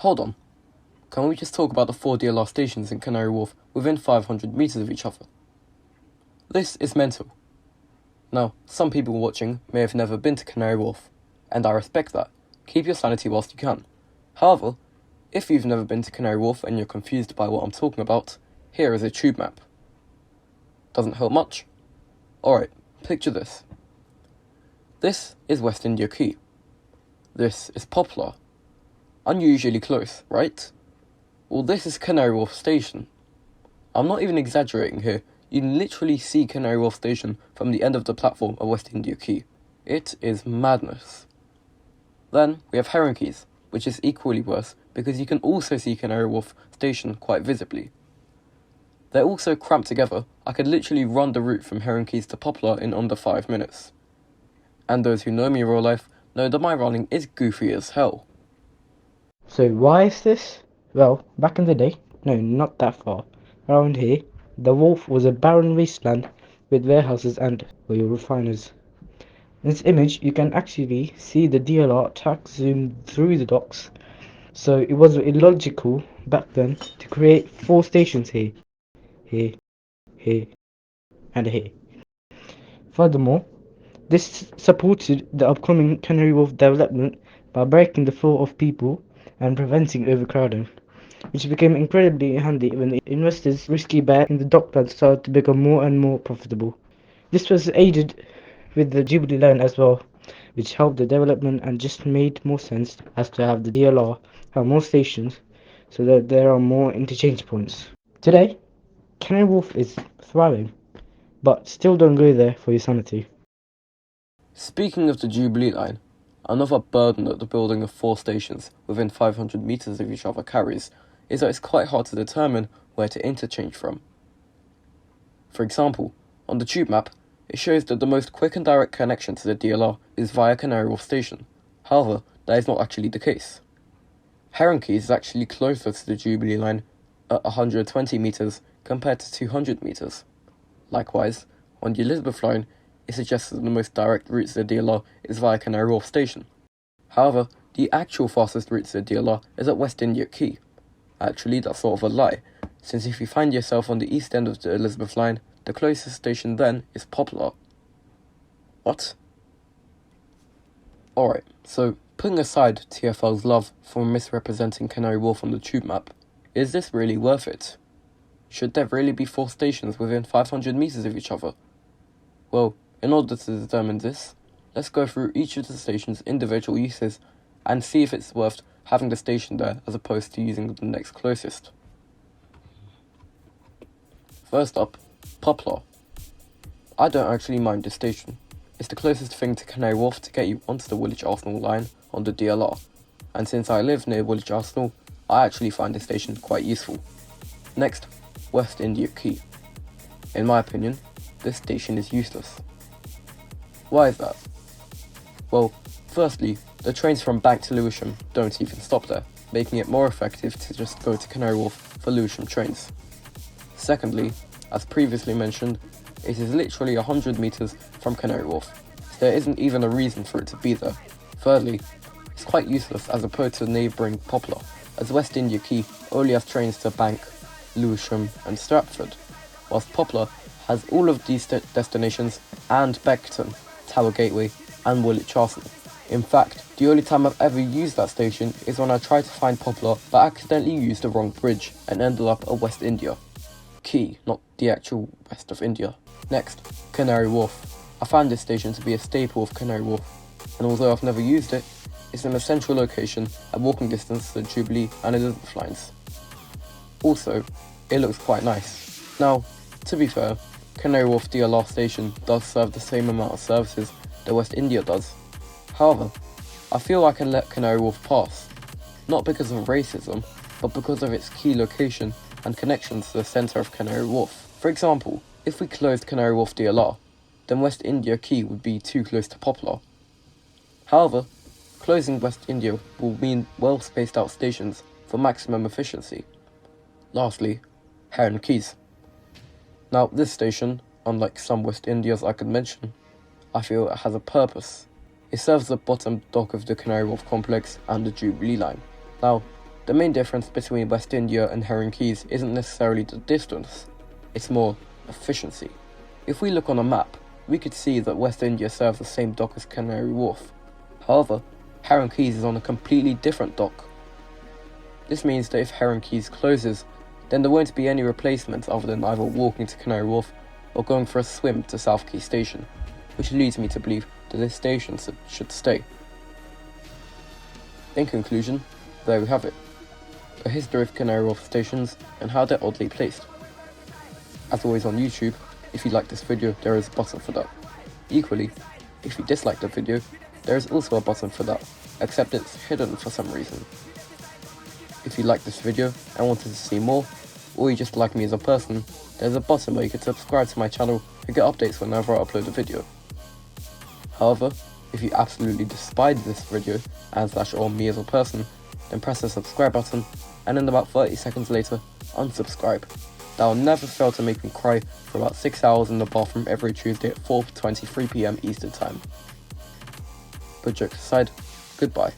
Hold on, can we just talk about the 4 DLR stations in Canary Wharf within 500 metres of each other? This is mental. Now, some people watching may have never been to Canary Wharf, and I respect that. Keep your sanity whilst you can. However, if you've never been to Canary Wharf and you're confused by what I'm talking about, here is a tube map. Doesn't help much? Alright, picture this. This is West India Quay. This is Poplar. Unusually close, right? Well, this is Canary Wharf Station. I'm not even exaggerating here. You can literally see Canary Wharf Station from the end of the platform of West India Quay. It is madness. Then we have Heron Keys, which is equally worse because you can also see Canary Wharf Station quite visibly. They're also cramped together. I could literally run the route from Heron Keys to Poplar in under 5 minutes. And those who know me in real life know that my running is goofy as hell. So why is this? Well, back in the day, no, not that far, around here, the wharf was a barren wasteland with warehouses and oil refiners. In this image, you can actually see the DLR track zoomed through the docks, so it was illogical back then to create 4 stations here, here, here, and here. Furthermore, this supported the upcoming Canary Wharf development by breaking the flow of people and preventing overcrowding, which became incredibly handy when the investors' risky bet in the docklands started to become more and more profitable. This was aided with the Jubilee line as well, which helped the development and just made more sense as to have the DLR have more stations so that there are more interchange points. Today, Canary Wharf is thriving, but still don't go there for your sanity. Speaking of the Jubilee line, another burden that the building of 4 stations within 500 metres of each other carries is that it's quite hard to determine where to interchange from. For example, on the tube map, it shows that the most quick and direct connection to the DLR is via Canary Wharf Station. However, that is not actually the case. Heron Keys is actually closer to the Jubilee line at 120 metres compared to 200 metres. Likewise, on the Elizabeth line, it suggests that the most direct route to the DLR is via Canary Wharf Station. However, the actual fastest route to the DLR is at West India Quay. Actually, that's sort of a lie, since if you find yourself on the east end of the Elizabeth line, the closest station then is Poplar. What? Alright, so putting aside TfL's love for misrepresenting Canary Wharf on the tube map, is this really worth it? Should there really be 4 stations within 500 metres of each other? Well, in order to determine this, let's go through each of the station's individual uses and see if it's worth having the station there as opposed to using the next closest. First up, Poplar. I don't actually mind this station. It's the closest thing to Canary Wharf to get you onto the Woolwich Arsenal line on the DLR, and since I live near Woolwich Arsenal, I actually find this station quite useful. Next, West India Quay. In my opinion, this station is useless. Why is that? Well, firstly, the trains from Bank to Lewisham don't even stop there, making it more effective to just go to Canary Wharf for Lewisham trains. Secondly, as previously mentioned, it is literally 100 metres from Canary Wharf, so there isn't even a reason for it to be there. Thirdly, it's quite useless as opposed to neighbouring Poplar, as West India Quay only has trains to Bank, Lewisham and Stratford, whilst Poplar has all of these destinations and Beckton, Tower Gateway and Woolwich Arsenal. In fact, the only time I've ever used that station is when I tried to find Poplar but accidentally used the wrong bridge and ended up at West India Quay, not the actual west of India. Next, Canary Wharf. I found this station to be a staple of Canary Wharf, and although I've never used it, it's in a central location at walking distance to the Jubilee and Elizabeth lines. Also, it looks quite nice. Now, to be fair, Canary Wharf DLR Station does serve the same amount of services that West India does. However, I feel I can let Canary Wharf pass, not because of racism, but because of its key location and connections to the centre of Canary Wharf. For example, if we closed Canary Wharf DLR, then West India Quay would be too close to Poplar. However, closing West India will mean well spaced out stations for maximum efficiency. Lastly, Heron Keys. Now, this station, unlike some West Indias I could mention, I feel it has a purpose. It serves the bottom dock of the Canary Wharf complex and the Jubilee line. Now, The main difference between West India and Heron Keys isn't necessarily the distance, it's more efficiency. If we look on a map, we could see that West India serves the same dock as Canary Wharf. However, Heron Keys is on a completely different dock. This means that if Heron Keys closes, then there won't be any replacements other than either walking to Canary Wharf or going for a swim to South Quay Station, which leads me to believe that this station should stay. In conclusion, there we have it. A history of Canary Wharf stations and how they're oddly placed. As always on YouTube, if you like this video, there is a button for that. Equally, if you dislike the video, there is also a button for that, except it's hidden for some reason. If you like this video and wanted to see more, or you just like me as a person, there's a button where you can subscribe to my channel to get updates whenever I upload a video. However, if you absolutely despise this video and/or me as a person, then press the subscribe button and then about 30 seconds later, unsubscribe. That will never fail to make me cry for about 6 hours in the bathroom every Tuesday at 4:23 PM Eastern Time. But jokes aside, goodbye.